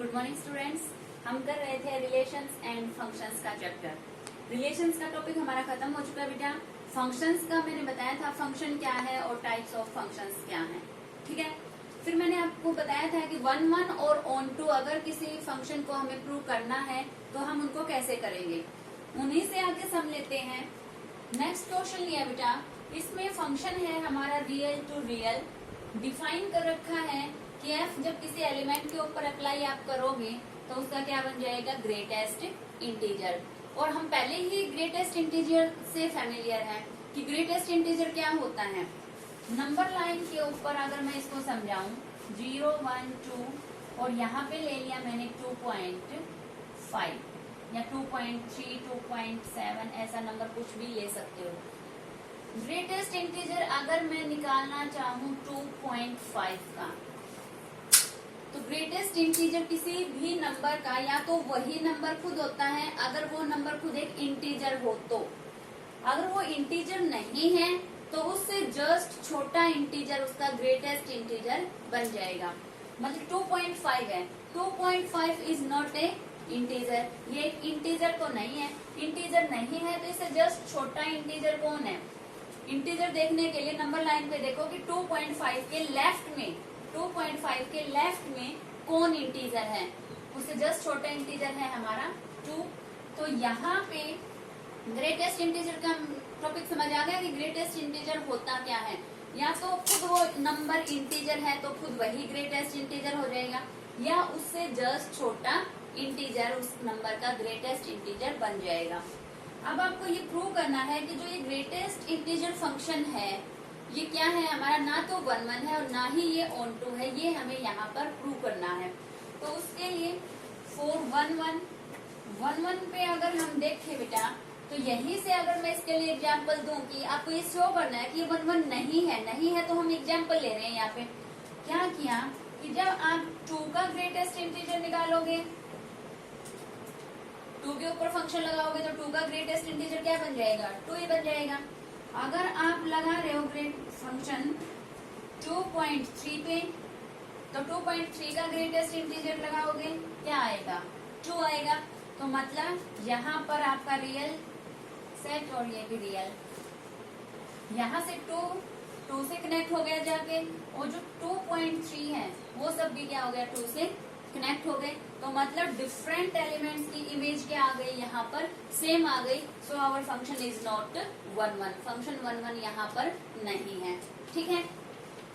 Good morning students. हम कर रहे थे रिलेशंस एंड फंक्शंस का चैप्टर। रिलेशंस का टॉपिक हमारा खत्म हो चुका है बेटा। फंक्शंस का मैंने बताया था फंक्शन क्या है और टाइप्स ऑफ फंक्शंस क्या हैं, ठीक है। फिर मैंने आपको बताया था कि वन वन और ऑन टू अगर किसी फंक्शन को हमें प्रूव करना है तो हम उनको कैसे करेंगे, उन्हीं से आगे सम लेते हैं। नेक्स्ट क्वेश्चन लिया बेटा, इसमें फंक्शन है हमारा रियल टू रियल, डिफाइन कर रखा है कि एफ जब किसी एलिमेंट के ऊपर अप्लाई आप करोगे तो उसका क्या बन जाएगा, ग्रेटेस्ट इंटीजर। और हम पहले ही ग्रेटेस्ट इंटीजर से फैमिलियर हैं कि ग्रेटेस्ट इंटीजर क्या होता है। नंबर लाइन के ऊपर अगर मैं इसको समझाऊं 0, 1, 2 और यहाँ पे ले लिया मैंने 2.5 या 2.3, 2.7 ऐसा नंबर कुछ भी ले सकते हो। ग्रेटेस्ट इंटीजर अगर मैं निकालना चाहूँ 2.5 का, तो ग्रेटेस्ट इंटीजर किसी भी नंबर का या तो वही नंबर खुद होता है अगर वो नंबर खुद एक इंटीजर हो तो, अगर वो इंटीजर नहीं है तो उससे जस्ट छोटा इंटीजर उसका ग्रेटेस्ट इंटीजर बन जाएगा। मतलब 2.5 है, 2.5 इज नॉट ए इंटीजर, ये एक इंटीजर तो नहीं है। इंटीजर नहीं है तो इससे जस्ट छोटा इंटीजर कौन है। इंटीजर देखने के लिए नंबर लाइन पे देखो कि 2.5 के लेफ्ट में, 2.5 के लेफ्ट में कौन इंटीजर है, उससे जस्ट छोटा इंटीजर है हमारा 2। तो यहाँ पे ग्रेटेस्ट इंटीजर का टॉपिक समझ आ गया कि ग्रेटेस्ट इंटीजर होता क्या है। या तो खुद वो नंबर इंटीजर है तो खुद वही ग्रेटेस्ट इंटीजर हो जाएगा, या उससे जस्ट छोटा इंटीजर उस नंबर का ग्रेटेस्ट इंटीजर बन जाएगा। अब आपको ये प्रूव करना है कि जो ये ग्रेटेस्ट इंटीजर फंक्शन है ये क्या है हमारा, ना तो 1 1 है और ना ही ये ऑन टू है, ये हमें यहाँ पर प्रूव करना है। तो उसके लिए 4 1 1 1 1 पे अगर हम देखें बेटा तो यहीं से अगर मैं इसके लिए एग्जाम्पल दूं कि आपको ये शो करना है कि ये 1 1 नहीं है तो हम एग्जाम्पल ले रहे हैं। यहाँ पे क्या किया कि जब आप 2 का ग्रेटेस्ट इंटीजर निकालोगे, 2 के ऊपर फंक्शन लगाओगे तो 2 का ग्रेटेस्ट इंटीजर क्या बन जाएगा, 2 ही बन जाएगा। अगर आप लगा रहे हो ग्रेट फंक्शन 2.3 पे तो 2.3 का ग्रेटेस्ट इंटीजर लगाओगे क्या आएगा, 2 आएगा। तो मतलब यहाँ पर आपका रियल सेट और ये भी रियल, यहाँ से 2 से कनेक्ट हो गया जाके, और जो 2.3 है वो सब भी क्या हो गया 2 से कनेक्ट हो गए। तो मतलब डिफरेंट एलिमेंट्स की इमेज क्या आ गई, यहाँ पर सेम आ गई। So our function is not 1 1, function 1 1 यहाँ पर नहीं है, ठीक है।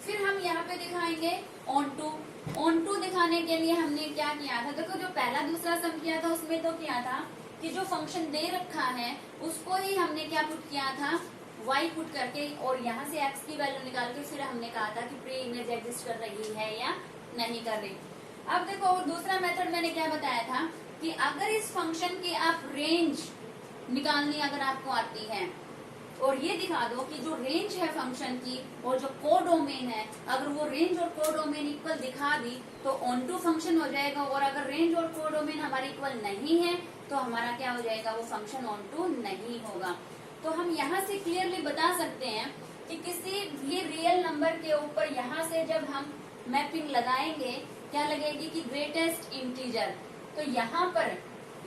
फिर हम यहाँ पे दिखाएंगे ऑन टू। ऑन टू दिखाने के लिए हमने क्या किया था, देखो जो पहला दूसरा सम किया था उसमें तो क्या था कि जो फंक्शन दे रखा है उसको ही हमने क्या पुट किया था, y पुट करके, और यहाँ से x की वैल्यू निकाल के फिर हमने कहा था कि प्री इमेज एग्जिस्ट कर रही है या नहीं कर रही। अब देखो दूसरा मेथड मैंने क्या बताया था कि अगर इस फंक्शन की आप रेंज निकालनी अगर आपको आती है और ये दिखा दो कि जो रेंज है फंक्शन की और जो कोडोमेन है, अगर वो रेंज और कोडोमेन इक्वल दिखा दी तो ऑन टू फंक्शन हो जाएगा, और अगर रेंज और कोडोमेन हमारे इक्वल नहीं है तो हमारा क्या हो जाएगा, वो फंक्शन ऑन टू नहीं होगा। तो हम यहाँ से क्लियरली बता सकते हैं कि किसी भी रियल नंबर के ऊपर यहाँ से जब हम मैपिंग लगाएंगे क्या लगेगी कि ग्रेटेस्ट इंटीजर, तो यहाँ पर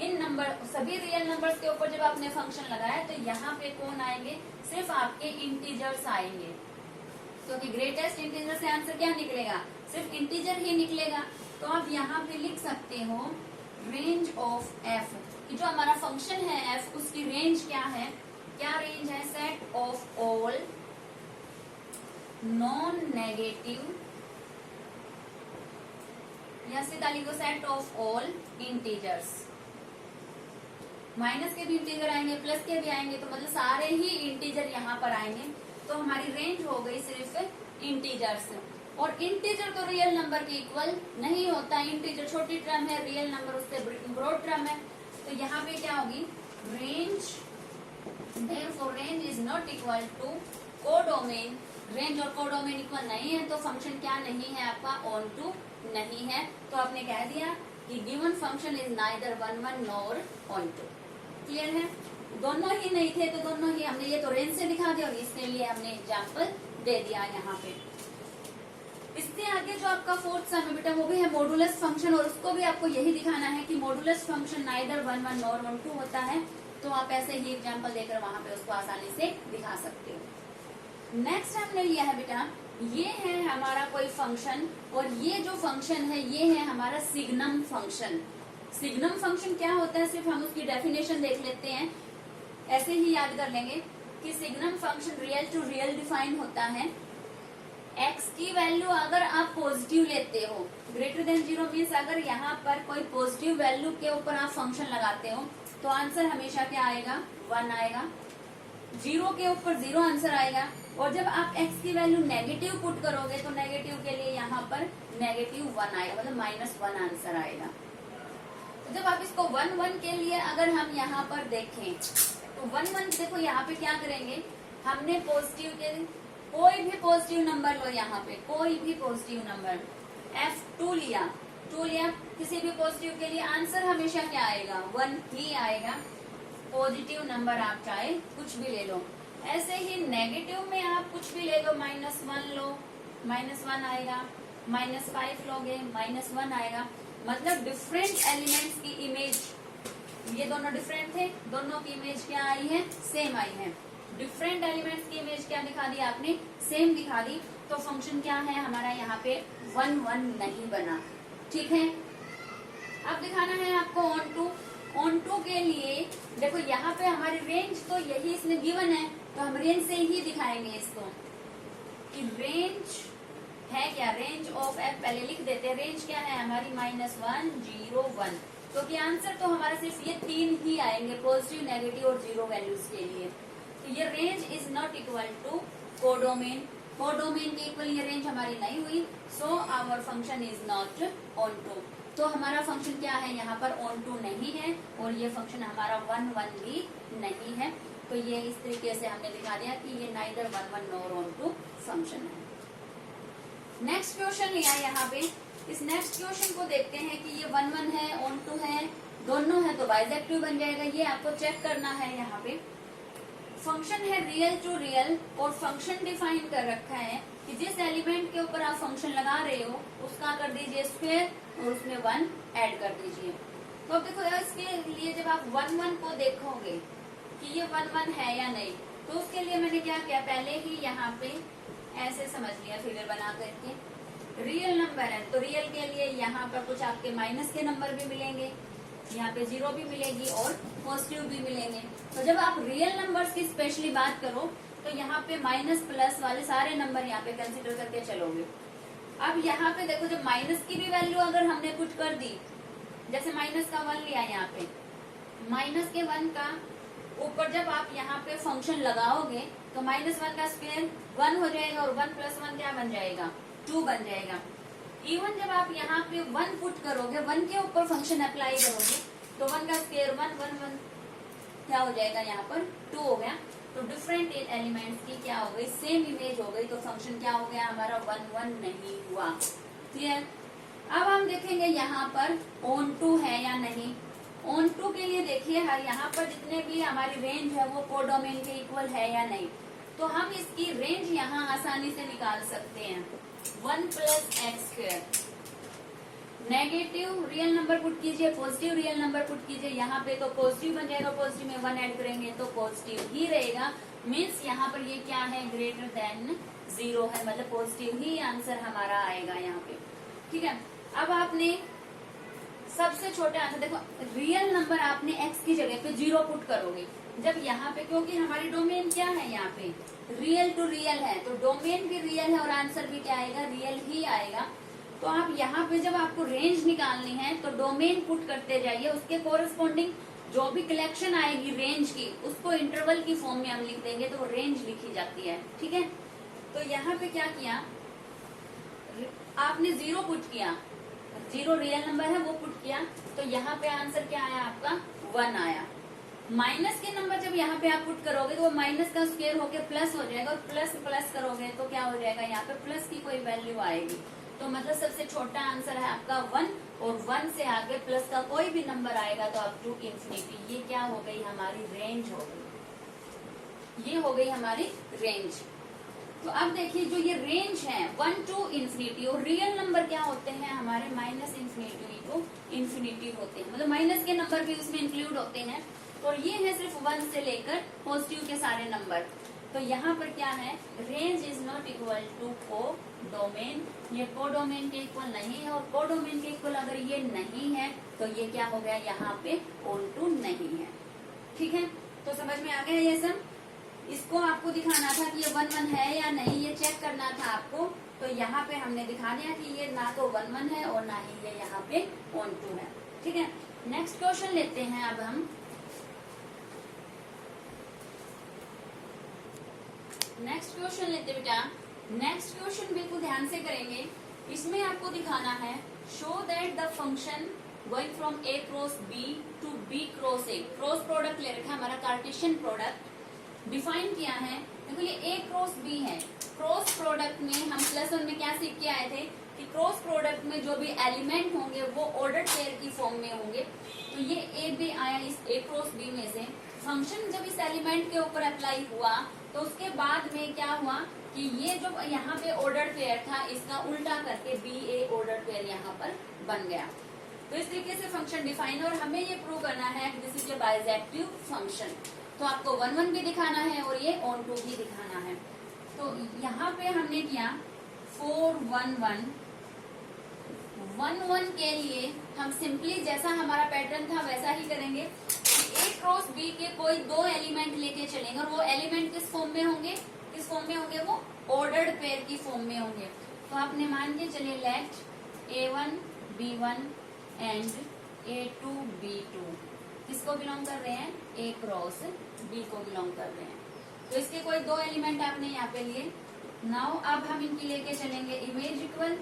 इन नंबर सभी रियल नंबर्स के ऊपर जब आपने फंक्शन लगाया तो यहाँ पे कौन आएंगे, सिर्फ आपके इंटीजर्स आएंगे। क्योंकि ग्रेटेस्ट इंटीजर से आंसर क्या निकलेगा, सिर्फ इंटीजर ही निकलेगा। तो आप यहाँ पे लिख सकते हो रेंज ऑफ एफ, कि जो हमारा फंक्शन है एफ उसकी रेंज क्या है, क्या रेंज है, set of all non negative, या सीधा लिखो set of all integers. Minus के भी इंटीजर आएंगे, प्लस के भी आएंगे, तो मतलब सारे ही इंटीजर यहाँ पर आएंगे। तो हमारी रेंज हो गई सिर्फ इंटीजर्स। और इंटीजर तो रियल नंबर के इक्वल नहीं होता, इंटीजर छोटी टर्म है, रियल नंबर उससे ब्रॉड टर्म है। तो यहाँ पे क्या होगी, range, therefore range is not equal to codomain. Range और कोडोमेन इक्वल नहीं है तो फंक्शन क्या नहीं है आपका, ऑन टू नहीं है। तो आपने कह दिया कि given function is neither 1 1 nor onto. Clear है, दोनों ही नहीं थे तो दोनों ही हमने, ये तो रेंज से दिखा दिया और इसके लिए हमने एग्जाम्पल दे दिया यहाँ पे। इससे आगे जो आपका फोर्थ सम है बेटा वो भी है मॉडुलस फंक्शन, और उसको भी आपको यही दिखाना है कि मॉडुलस फंक्शन नाइदर 1 1 नॉर 1 2 होता है। तो आप ऐसे ही एग्जाम्पल देकर वहां पे उसको आसानी से दिखा सकते हो। नेक्स्ट हमने लिया है बेटा, ये है हमारा कोई फंक्शन, और ये जो फंक्शन है ये है हमारा सिग्नम फंक्शन। सिग्नम फंक्शन क्या होता है, सिर्फ हम उसकी डेफिनेशन देख लेते हैं, ऐसे ही याद कर लेंगे कि signum function real to real define होता है। x की वैल्यू अगर आप पॉजिटिव लेते हो, ग्रेटर देन 0 मीन्स अगर यहाँ पर कोई पॉजिटिव वैल्यू के ऊपर आप फंक्शन लगाते हो तो आंसर हमेशा क्या आएगा, 1 आएगा। 0 के ऊपर 0 आंसर आएगा, और जब आप x की वैल्यू नेगेटिव पुट करोगे तो नेगेटिव के लिए यहाँ पर -1 आएगा, मतलब -1 आंसर आएगा। तो जब आप इसको 1 1 के लिए अगर हम यहाँ पर देखें तो 1 1 देखो यहाँ पे क्या करेंगे, हमने पॉजिटिव के कोई भी पॉजिटिव नंबर लो, यहाँ पे कोई भी पॉजिटिव नंबर f2 लिया, किसी भी पॉजिटिव के लिए आंसर हमेशा क्या आएगा, 1 ही आएगा। पॉजिटिव नंबर आप चाहे कुछ भी ले लो। ऐसे ही नेगेटिव में आप कुछ भी ले लो, -1 लो, -1 आएगा, -5 लोगे, -1 आएगा। मतलब डिफरेंट एलिमेंट्स की इमेज, ये दोनों डिफरेंट थे, दोनों की इमेज क्या आई है, सेम आई है। डिफरेंट एलिमेंट्स की इमेज क्या दिखा दी आपने, सेम दिखा दी। तो फंक्शन क्या है हमारा यहाँ पे 1 1 नहीं बना, ठीक है। अब दिखाना है आपको ऑन टू के लिए, देखो यहाँ पे हमारी रेंज तो यही इसमें गिवन है, तो हम रेंज से ही दिखाएंगे इसको कि रेंज है क्या, रेंज ऑफ f पहले लिख देते हैं। रेंज क्या है हमारी, -1 0 1, तो कि आंसर तो हमारा सिर्फ ये 3 ही आएंगे, पॉजिटिव, नेगेटिव और 0 वैल्यूज के लिए। तो ये range is not equal to codomain, codomain के इक्वल ये रेंज हमारी नहीं हुई। So our function is not onto, तो हमारा फंक्शन क्या है यहाँ पर ऑन टू नहीं है, और ये फंक्शन हमारा 1 1 भी नहीं है। तो ये इस तरीके से हमने दिखा दिया कि ये neither 1 1 nor onto function है। नेक्स्ट क्वेश्चन लिया यहाँ पे, इस नेक्स्ट क्वेश्चन को देखते हैं कि ये 1 1 है, ऑन टू है, दोनों है तो बाइजेक्टिव बन जाएगा। ये आपको चेक करना है। यहाँ पे फंक्शन है रियल टू रियल, और फंक्शन डिफाइन कर रखा है कि जिस एलिमेंट के ऊपर आप फंक्शन लगा रहे हो उसका कर दीजिए स्क्वायर, और उसमें 1 ऐड कर दीजिए। तो अब देखो इसके लिए जब आप 1 1 को देखोगे कि ये 1 1 है या नहीं, तो उसके लिए मैंने क्या किया, पहले ही यहाँ पे ऐसे समझ लिया फिगर बना करके। रियल नंबर है तो रियल के लिए यहाँ पर कुछ आपके माइनस के नंबर भी मिलेंगे, यहाँ पे 0 भी मिलेगी और पॉजिटिव भी मिलेंगे। तो जब आप रियल नंबर्स की स्पेशली बात करो तो यहाँ पे माइनस प्लस वाले सारे नंबर यहाँ पे कंसिडर करके चलोगे। अब यहाँ पे देखो जब माइनस की भी वैल्यू अगर हमने पुट कर दी, जैसे माइनस का 1 लिया, यहाँ पे माइनस के 1 का ऊपर जब आप यहाँ पे फंक्शन लगाओगे तो -1 का स्क्वायर 1 हो जाएगा, और 1 + 1 क्या बन जाएगा, 2 बन जाएगा। इवन जब आप यहाँ पे 1 पुट करोगे, 1 के ऊपर फंक्शन अप्लाई करोगे तो 1 का स्क्वायर 1 1 1 क्या हो जाएगा, यहाँ पर 2 हो गया। तो डिफरेंट एलिमेंट्स की क्या हो गई, सेम इमेज हो गई, तो फंक्शन क्या हो गया हमारा 1 1 नहीं हुआ। क्लियर। अब हम देखेंगे यहाँ पर ऑन टू है या नहीं। ऑन टू के लिए देखिए यहाँ पर जितने भी हमारी रेंज है वो कोडोमेन के इक्वल है या नहीं। तो हम इसकी रेंज यहाँ आसानी से निकाल सकते हैं, 1 + x²। Negative real number put कीजिए, पॉजिटिव रियल नंबर पुट कीजिए, यहाँ पे तो पॉजिटिव बन जाएगा, पॉजिटिव में 1 ऐड करेंगे तो पॉजिटिव ही रहेगा। मीन्स यहाँ पर ये क्या है, ग्रेटर देन 0 है, मतलब पॉजिटिव ही आंसर हमारा आएगा यहाँ पे। ठीक है। अब आपने सबसे छोटे आंसर देखो, रियल नंबर आपने x की जगह पे 0 पुट करोगे। जब यहाँ पे, क्योंकि हमारी डोमेन क्या है, यहाँ पे रियल टू रियल है, तो डोमेन भी रियल है और आंसर भी क्या आएगा, रियल ही आएगा। तो आप यहाँ पे जब आपको रेंज निकालनी है तो डोमेन पुट करते जाइए, उसके कोरस्पॉन्डिंग जो भी कलेक्शन आएगी रेंज की उसको इंटरवल की फॉर्म में हम लिख देंगे तो वो रेंज लिखी जाती है। ठीक है। तो यहाँ पे क्या किया आपने, 0 पुट किया, 0 रियल नंबर है वो पुट किया, तो यहाँ पे आंसर क्या आया आपका, 1 आया। माइनस के नंबर जब यहाँ पे आप पुट करोगे तो वो माइनस का स्क्वायर होके प्लस हो जाएगा, और प्लस प्लस करोगे तो क्या हो जाएगा, यहाँ पे प्लस की कोई वैल्यू आएगी। तो मतलब सबसे छोटा आंसर है आपका 1, और 1 से आगे प्लस का कोई भी नंबर आएगा तो अप टू इंफिनिटी। ये क्या हो गई हमारी रेंज हो गई, ये हो गई हमारी रेंज। तो अब देखिए जो ये रेंज है 1 to इंफिनिटी, और रियल नंबर क्या होते हैं हमारे माइनस इंफिनिटी टू इंफिनिटी होते हैं, मतलब माइनस के नंबर भी उसमें इंक्लूड होते हैं। और ये है सिर्फ 1 से लेकर पॉजिटिव के सारे नंबर। तो यहाँ पर क्या है, range is not equal to codomain, ये कोडोमेन के इक्वल नहीं है, और कोडोमेन के इक्वल अगर ये नहीं है तो ये क्या हो गया, यहाँ पे ऑनटू नहीं है। ठीक है, तो समझ में आ गया ये सब। इसको आपको दिखाना था कि ये 1 1 है या नहीं, ये चेक करना था आपको। तो यहाँ पे हमने दिखा दिया कि ये ना तो 1 1 है और ना ही ये यहाँ पे ऑनटू है। ठीक है, नेक्स्ट क्वेश्चन लेते हैं अब हम। नेक्स्ट क्वेश्चन लेते बेटा। नेक्स्ट क्वेश्चन बिल्कुल ध्यान से करेंगे। इसमें आपको दिखाना है show that the function going from A cross B to B cross A, cross product ले रखा है हमारा, कार्टेशियन प्रोडक्ट डिफाइन किया है। देखो ये ए क्रॉस बी है, क्रॉस प्रोडक्ट में हम +1 में क्या सीख के आए थे कि क्रॉस प्रोडक्ट में जो भी एलिमेंट होंगे वो ऑर्डर्ड पेयर की फॉर्म में होंगे। तो ये ए बी आया इस ए क्रॉस बी में से। फंक्शन जब इस एलिमेंट के ऊपर अप्लाई हुआ तो उसके बाद में क्या हुआ कि ये जो यहाँ पे ऑर्डर्ड पेयर था इसका उल्टा करके बी ए ऑर्डर्ड पेयर यहाँ पर बन गया। तो इस तरीके से फंक्शन डिफाइन, और हमें ये प्रूव करना है कि this is a bijective function. तो आपको 1 1 भी दिखाना है और ये ऑनटू भी दिखाना है। तो यहाँ पे हमने किया 4 1 1 1 1 के लिए हम सिंपली जैसा हमारा पैटर्न था वैसा ही करेंगे। ए क्रॉस बी के कोई 2 एलिमेंट लेके चलेंगे, और वो एलिमेंट किस फॉर्म में होंगे, किस फॉर्म में होंगे, वो ऑर्डर्ड पेयर की फॉर्म में होंगे। तो आपने मान के चलिए late A1 B1 and A2 B2 किसको बिलोंग कर रहे हैं, ए क्रॉस बी को बिलोंग कर रहे हैं। तो इसके कोई 2 एलिमेंट आपने यहाँ पे लिए। नाउ अब हम इनकी लेके चलेंगे इमेज इक्वल।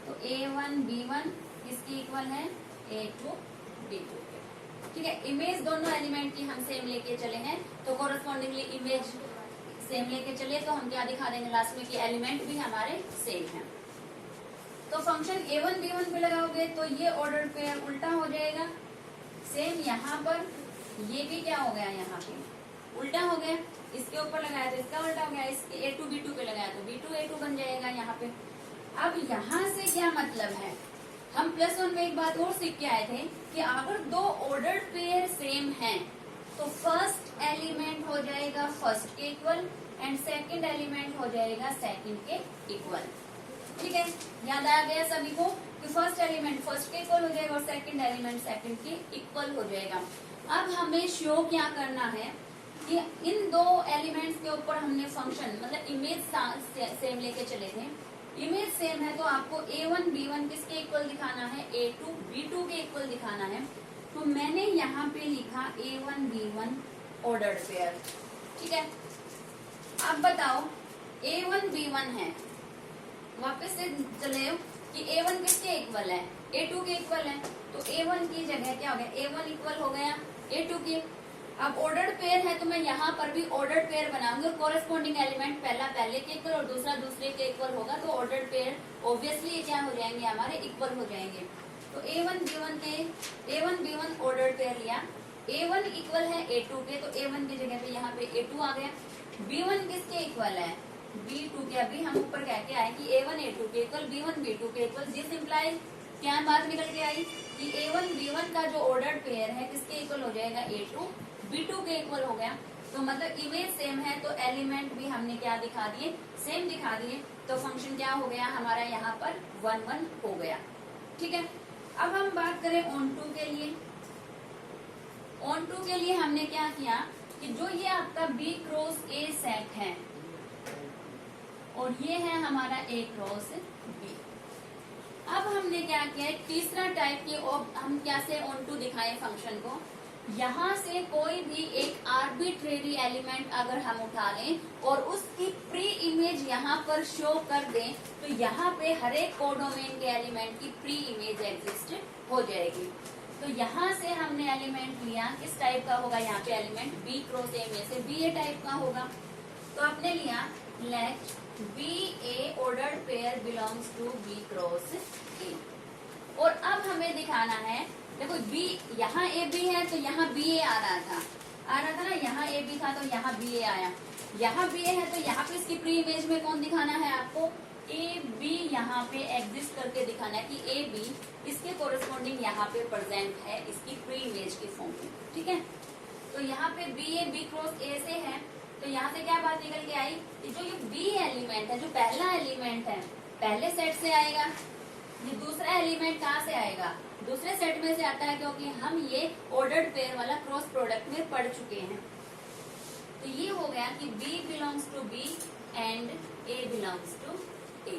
तो A1 B1 किसकी इक्वल है, A2 B2। ठीक है, इमेज दोनों एलिमेंट की हम सेम लेके चले हैं, तो कोरस्पॉन्डिंगली इमेज सेम लेके चले तो हम क्या दिखा देंगे लास्ट में कि एलिमेंट भी हमारे सेम है। तो फंक्शन A1 B1 पे लगाओगे तो ये ऑर्डर पेयर उल्टा हो जाएगा। सेम यहाँ पर ये भी क्या हो गया, यहाँ पे उल्टा हो गया। इसके ऊपर लगाया तो इसका उल्टा हो गया, इसके A2 B2 पे लगाया तो B2 A2 बन जाएगा यहाँ पे। अब यहाँ से क्या मतलब है, हम +1 में एक बात और सीख के आए थे कि अगर 2 ऑर्डर्ड पेयर सेम हैं तो फर्स्ट एलिमेंट हो जाएगा फर्स्ट के इक्वल एंड सेकंड एलिमेंट हो जाएगा सेकंड के इक्वल। ठीक है, याद आ गया सभी को कि फर्स्ट एलिमेंट फर्स्ट के इक्वल हो जाएगा और सेकंड एलिमेंट सेकंड के इक्वल हो जाएगा। अब हमें शो क्या करना है कि इन 2 एलिमेंट्स के ऊपर हमने फंक्शन मतलब इमेज सेम लेके चले थे। इमेज सेम है तो आपको A1 B1 किसके इक्वल दिखाना है, A2 B2 के इक्वल दिखाना है। तो मैंने यहाँ पे लिखा A1 B1 ऑर्डर्ड पेयर। ठीक है, अब बताओ A1 B1 है, वापस से चले कि A1 किसके इक्वल है, A2 के इक्वल है। तो A1 की जगह क्या हो गया, A1 इक्वल हो गया A2 के। अब ऑर्डर्ड पेयर है तो मैं यहाँ पर भी ऑर्डर्ड पेयर बनाऊंगी, और कोरेस्पॉन्डिंग एलिमेंट पहला पहले के इक्वल और दूसरा दूसरे के इक्वल होगा, तो ऑर्डर्ड पेयर ऑब्वियसली क्या हो जाएंगे, हमारे इक्वल हो जाएंगे। तो A1 B1 ऑर्डर्ड पेयर लिया, A1 इक्वल है A2 के, तो A1 की जगह पे यहाँ पे A2 आ गया। B1 किसके इक्वल है, B2 के। अभी हम ऊपर कह के आए कि A1 A2 के इक्वल B1 B2 के इक्वल। दिस इम्प्लाइज क्या बात निकल के आई कि A1 B1 का जो ऑर्डर्ड पेयर है किसके इक्वल हो जाएगा, A2 B2 के इक्वल हो गया। तो मतलब इमेज सेम है तो एलिमेंट भी हमने क्या दिखा दिए, सेम दिखा दिए। तो फंक्शन क्या हो गया हमारा यहाँ पर 1 1 हो गया। ठीक है, अब हम बात करें ऑनटू के लिए। ऑनटू के लिए हमने क्या किया कि जो ये आपका B क्रॉस A सेट है और ये है हमारा A क्रॉस B। अब हमने क्या किया, तीसरा टाइप की हम क्या से ऑनटू दिखाएं फंक्शन को। यहाँ से कोई भी एक आर्बिट्रेरी एलिमेंट अगर हम उठा लें और उसकी प्री इमेज यहाँ पर शो कर दें तो यहाँ पे हर एक कोडोमेन के एलिमेंट की प्री इमेज एग्जिस्ट हो जाएगी। तो यहाँ से हमने एलिमेंट लिया, किस टाइप का होगा, यहाँ पे एलिमेंट B क्रॉस A में से BA टाइप का होगा। तो आपने लिया let BA ordered pair belongs to B cross A। और अब हमें दिखाना है, देखो B यहाँ AB है तो यहाँ BA आ रहा था, आ रहा था ना, यहाँ ए बी था तो यहाँ बी ए आया, यहाँ बी ए है तो यहाँ पे इसकी प्री इमेज में कौन दिखाना है आपको, ए बी यहाँ पे एग्जिस्ट करके दिखाना है कि ए बी इसके कोरेस्पॉन्डिंग यहाँ पे प्रेजेंट है इसकी प्री इमेज की फॉर्म में, ठीक है। तो यहाँ पे B A B cross A से है, तो यहाँ से क्या बात निकल के आई कि जो ये बी एलिमेंट है, जो पहला एलिमेंट है पहले सेट से आएगा, ये दूसरा एलिमेंट कहाँ से आएगा, दूसरे सेट में से आता है, क्योंकि हम ये ऑर्डर्ड पेयर वाला क्रॉस प्रोडक्ट में पढ़ चुके हैं। तो ये हो गया कि B belongs to B and A belongs to A।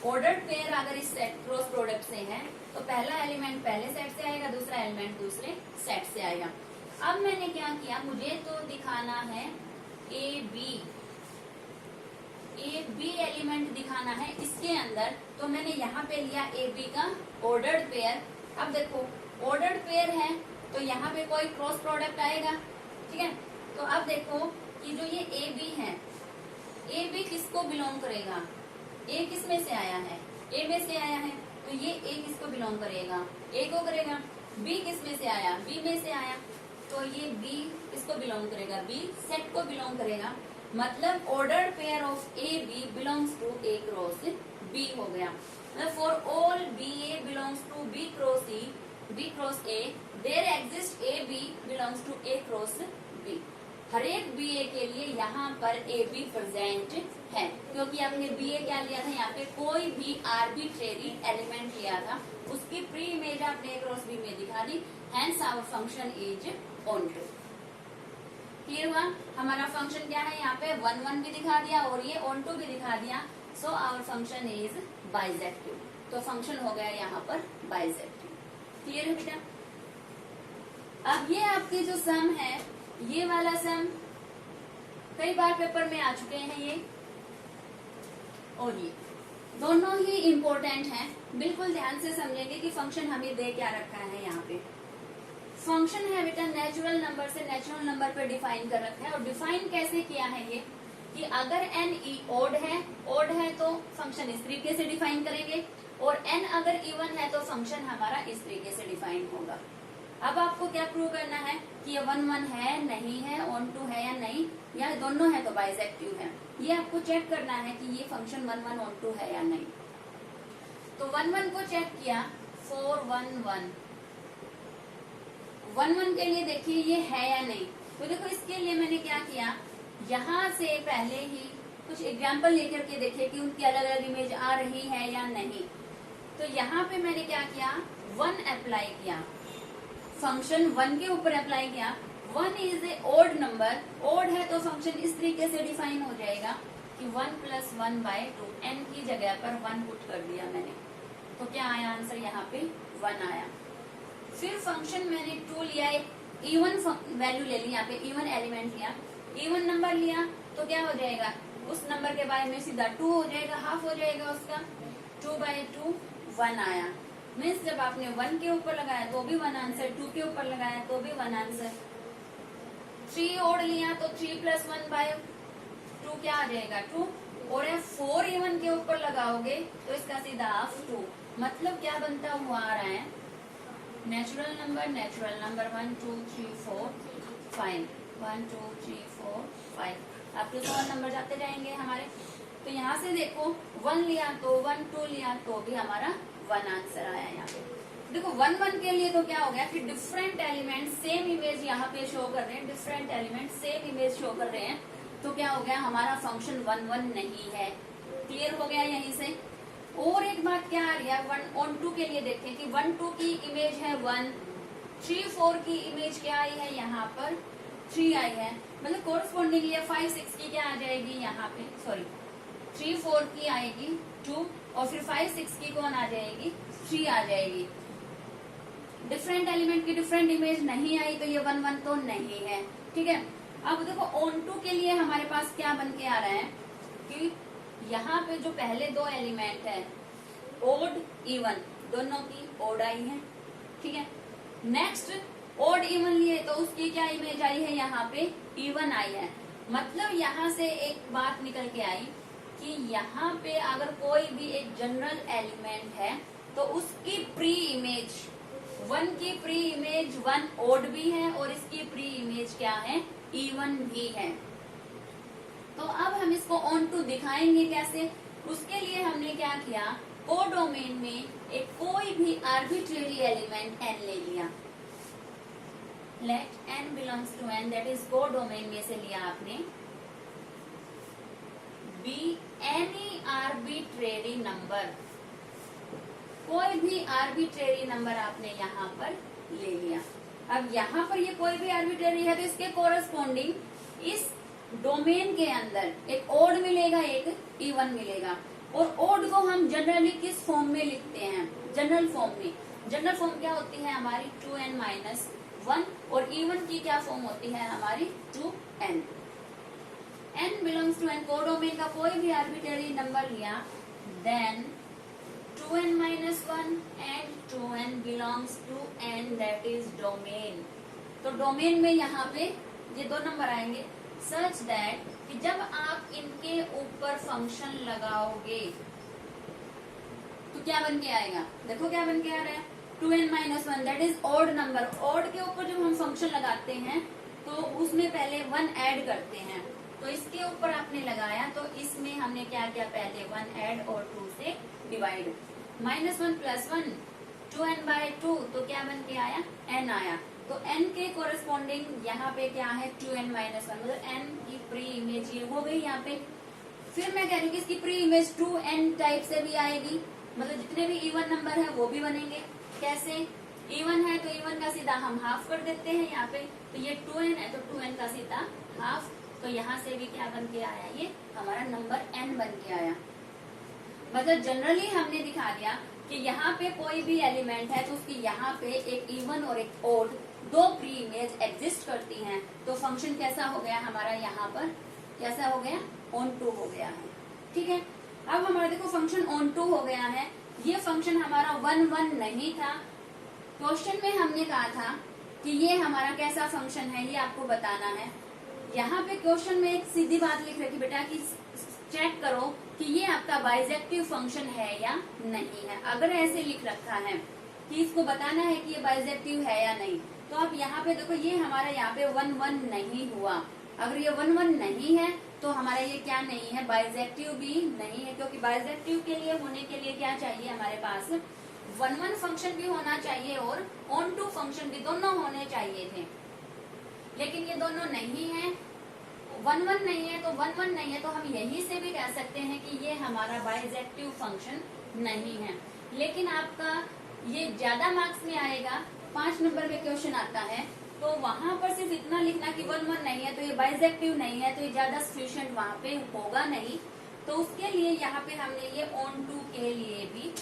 Ordered pair अगर इस सेट क्रॉस प्रोडक्ट से है तो पहला एलिमेंट पहले सेट से आएगा, दूसरा एलिमेंट दूसरे सेट से आएगा। अब मैंने क्या किया, मुझे तो दिखाना है ए बी एलिमेंट दिखाना है इसके अंदर, तो मैंने यहाँ पे लिया ए बी का ऑर्डर्ड पेयर। अब देखो ऑर्डर्ड पेयर है तो यहाँ पे कोई क्रॉस प्रोडक्ट आएगा, ठीक है। तो अब देखो कि जो ये ए बी है, ए बी किसको बिलोंग करेगा, ए किस में से आया है, ए में से आया है, तो ये ए किसको बिलोंग करेगा, ए को करेगा। बी किस में से आया, बी में से आया, तो ये बी किसको बिलोंग करेगा, बी सेट को बिलोंग करेगा। मतलब ordered pair of A B belongs to A cross B हो गया। मतलब for all B A belongs to B cross E, B cross A, there exist A B belongs to A cross B. हर एक B ए के लिए यहाँ पर A be present है, क्योंकि आपने बी ए क्या लिया था, यहाँ पे कोई भी आर्बिट्रेरी एलिमेंट लिया था, उसकी प्री इमेज आपने ए क्रॉस बी में दिखा दी, hence our function is onto. Clear हुआ, हमारा फंक्शन क्या है, यहाँ पे 1 1 भी दिखा दिया और ये ऑन टू भी दिखा दिया। So our function is bijective, तो फंक्शन हो गया यहाँ पर बाइजेक्टिव। क्लियर है बेटा। अब ये आपकी जो सम है, ये वाला सम कई बार पेपर में आ चुके हैं ये, और ये दोनों ही इम्पोर्टेंट हैं। बिल्कुल ध्यान से समझेंगे कि फंक्शन हमें दे क्या रखा है। यहाँ पे फंक्शन है बेटा नेचुरल नंबर से नेचुरल नंबर पे डिफाइन कर रखा है, और डिफाइन कैसे किया है ये कि अगर n ई ओड है तो फंक्शन इस तरीके से डिफाइन करेंगे, और n अगर इवन है तो फंक्शन हमारा इस तरीके से डिफाइन होगा। अब आपको क्या प्रूव करना है कि ये 1 1 है नहीं है, ऑन टू है या नहीं, या दोनों है तो बाइजेक्टिव है। ये आपको चेक करना है कि ये फंक्शन 1 1 ऑन टू है या नहीं। तो 1 1 को चेक किया, 4 1 1 1 1 के लिए देखिए ये है या नहीं। तो देखो इसके लिए मैंने क्या किया, यहाँ से पहले ही कुछ एग्जाम्पल लेकर के देखिए कि उनकी अलग अलग इमेज आ रही है या नहीं। तो यहाँ पे मैंने क्या किया, 1 अप्लाई किया, फंक्शन 1 के ऊपर अप्लाई किया। 1 is a odd number, odd है तो फंक्शन इस तरीके से डिफाइन हो जाएगा कि 1 + 1/2, n की जगह पर 1 पुट कर दिया मैंने, तो क्या आया आंसर, यहाँ पे 1 आया। फिर फंक्शन मैंने 2 लिया, इवन वैल्यू ले ली, यहाँ पे इवन एलिमेंट लिया, इवन नंबर लिया, तो क्या हो जाएगा, उस नंबर के बारे में सीधा 2 हो जाएगा, हाफ हो जाएगा उसका, 2/2 1 आया। मीन्स जब आपने 1 के ऊपर लगाया तो भी 1 आंसर, 2 के ऊपर लगाया तो भी 1 आंसर। 3 ओड लिया तो 3 + 1/2 क्या आ जाएगा, 2। और 4 इवन के ऊपर लगाओगे तो इसका सीधा हाफ 2। मतलब क्या बनता हुआ आ रहा है, नेचुरल नंबर 1 2 3 4 5, 1 2 3 4 5, आपके तो और नंबर जाते जाएंगे हमारे। तो यहाँ से देखो 1 लिया तो 1, 2 लिया तो भी हमारा 1 आंसर आया। यहाँ पे देखो 1 1 के लिए तो क्या हो गया कि डिफरेंट एलिमेंट सेम इमेज यहाँ पे शो कर रहे हैं, different element same image show कर रहे हैं, तो क्या हो गया, हमारा फंक्शन 1 1 नहीं है। क्लियर हो गया यहीं से। और एक बात क्या आ रही है, 1 on 2 के लिए देखें कि 1 2 की इमेज है 1, 3 4 की इमेज क्या आई है, यहाँ पर 3 आई है। मतलब कोरस्पॉन्डिंग ये 5 6 की क्या आ जाएगी, यहाँ पे सॉरी 3 4 की आएगी 2, और फिर 5 6 की कौन आ जाएगी, 3 आ जाएगी। डिफरेंट एलिमेंट की डिफरेंट इमेज नहीं आई तो ये 1 1 तो नहीं है। ठीक है। अब देखो ऑन 2 के लिए हमारे पास क्या बन के आ रहा है कि यहाँ पे जो पहले 2 एलिमेंट है ओड इवन, दोनों की ओड आई है। ठीक है। नेक्स्ट ओड इवन लिए तो उसकी क्या इमेज आई है, यहाँ पे इवन आई है। मतलब यहाँ से एक बात निकल के आई कि यहाँ पे अगर कोई भी एक जनरल एलिमेंट है तो उसकी प्री इमेज 1 1 की प्री इमेज 1 ओड भी है और इसकी प्री इमेज क्या है, इवन भी है। तो अब हम इसको ऑन टू दिखाएंगे कैसे, उसके लिए हमने क्या किया, कोडोमेन में एक कोई भी आर्बिट्रेरी एलिमेंट n ले लिया। Let n belongs to n, that is codomain में से लिया आपने बी एनी आर्बिट्रेरी नंबर, कोई भी आर्बिट्रेरी नंबर आपने यहाँ पर ले लिया। अब यहाँ पर ये कोई भी आर्बिट्रेरी है तो इसके कोरस्पॉन्डिंग इस डोमेन के अंदर एक ओड मिलेगा, एक इवन मिलेगा। और ओड को हम जनरली किस फॉर्म में लिखते हैं, जनरल फॉर्म में। जनरल फॉर्म क्या होती है हमारी 2n-1, और इवन की क्या फॉर्म होती है हमारी 2n। n belongs to n, codomain का कोई भी आर्बिट्रेरी नंबर लिया, then 2n-1 and 2n belongs to n, that is domain। तो डोमेन में यहाँ पे ये दो नंबर आएंगे सच दैट कि जब आप इनके ऊपर फंक्शन लगाओगे तो क्या बन के आएगा, देखो क्या बन के आ रहा है, 2n-1 that is odd number. Odd के ऊपर जब हम फंक्शन लगाते हैं तो उसमें पहले 1 ऐड करते हैं। तो इसके ऊपर आपने लगाया तो इसमें हमने क्या किया, पहले 1 ऐड और 2 से डिवाइड। -1 + 1 2n/2, तो क्या बन के आया, n आया। तो n के कोरस्पॉन्डिंग यहाँ पे क्या है 2n-1, मतलब n की प्री इमेज ये हो गई यहाँ पे। फिर मैं कह रही हूँ कि इसकी प्री इमेज 2n टाइप से भी आएगी, मतलब जितने भी इवन नंबर है वो भी बनेंगे। कैसे, इवन है तो इवन का सीधा हम हाफ कर देते हैं यहाँ पे, तो ये 2n है तो 2n का सीधा हाफ, तो यहाँ से भी क्या बन के आया, ये हमारा नंबर n बन के आया। मतलब जनरली हमने दिखा दिया कि यहाँ पे कोई भी एलिमेंट है तो उसकी यहाँ पे एक इवन और एक ओड दो प्री इमेज एग्जिस्ट करती हैं। तो फंक्शन कैसा हो गया हमारा, यहाँ पर कैसा हो गया, ऑन टू हो गया है। ठीक है, अब हमारा देखो फंक्शन ऑन टू हो गया है। ये फंक्शन हमारा 1-1 नहीं था। क्वेश्चन में हमने कहा था कि ये हमारा कैसा फंक्शन है, ये आपको बताना है। यहाँ पे क्वेश्चन में एक सीधी बात लिख रखी बेटा कि चेक करो कि ये आपका बाइजेक्टिव फंक्शन है या नहीं है। अगर ऐसे लिख रखा है कि इसको बताना है कि ये बाइजेक्टिव है या नहीं, तो आप यहाँ पे देखो ये हमारा यहाँ पे 1-1 नहीं हुआ। अगर ये 1-1 नहीं है तो हमारा ये क्या नहीं है, बाइजेक्टिव भी नहीं है, क्योंकि बाइजेक्टिव के लिए होने के लिए क्या चाहिए हमारे पास, 1-1 फंक्शन भी होना चाहिए और ऑन टू फंक्शन भी, दोनों होने चाहिए थे। लेकिन ये दोनों नहीं है, 1-1 नहीं है तो 1-1 नहीं है, तो हम यही से भी कह सकते हैं कि ये हमारा बाइजेक्टिव फंक्शन नहीं है। लेकिन आपका ये ज्यादा मार्क्स में आएगा, 5 नंबर में क्वेश्चन आता है तो वहां पर सिर्फ इतना लिखना कि 1-1 नहीं है तो ये बाइजेक्टिव नहीं है, तो ये ज्यादा सफिशिएंट वहां पे होगा नहीं। तो उसके लिए यहाँ पे हमने ये ऑन टू के लिए भी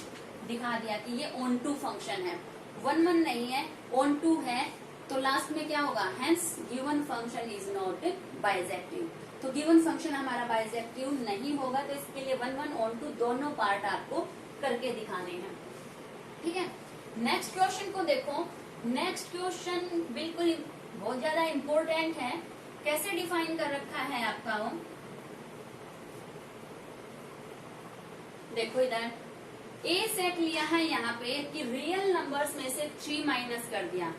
दिखा दिया कि ये ऑन टू फंक्शन है, 1-1 नहीं है, ऑन टू है। तो लास्ट में क्या होगा, hence given function is not bijective. तो गिवन फंक्शन हमारा बाइजेक्टिव नहीं होगा, तो इसके लिए 1-1 ऑन टू दोनों पार्ट आपको करके दिखाने हैं। ठीक है, नेक्स्ट क्वेश्चन को देखो। नेक्स्ट क्वेश्चन बिल्कुल बहुत ज्यादा इम्पोर्टेंट है। कैसे डिफाइन कर रखा है आपका वो, देखो इधर ए सेट लिया है यहाँ पे कि रियल नंबर्स में से 3 माइनस कर दिया।